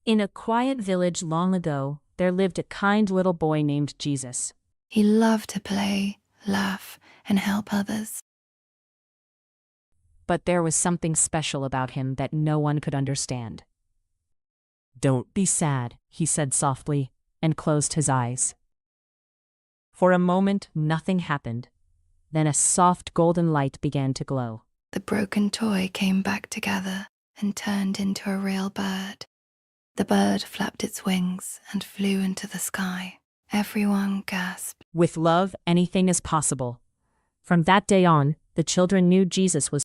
In a quiet village long ago, there lived a kind little boy named Jesus. He loved to play, laugh, and help others. But there was something special about him that no one could understand. "Don't be sad," he said softly, and closed his eyes. For a moment, nothing happened. Then a soft golden light began to glow. The broken toy came back together and turned into a real bird. The bird flapped its wings and flew into the sky. Everyone gasped. With love, anything is possible. From that day on, the children knew Jesus was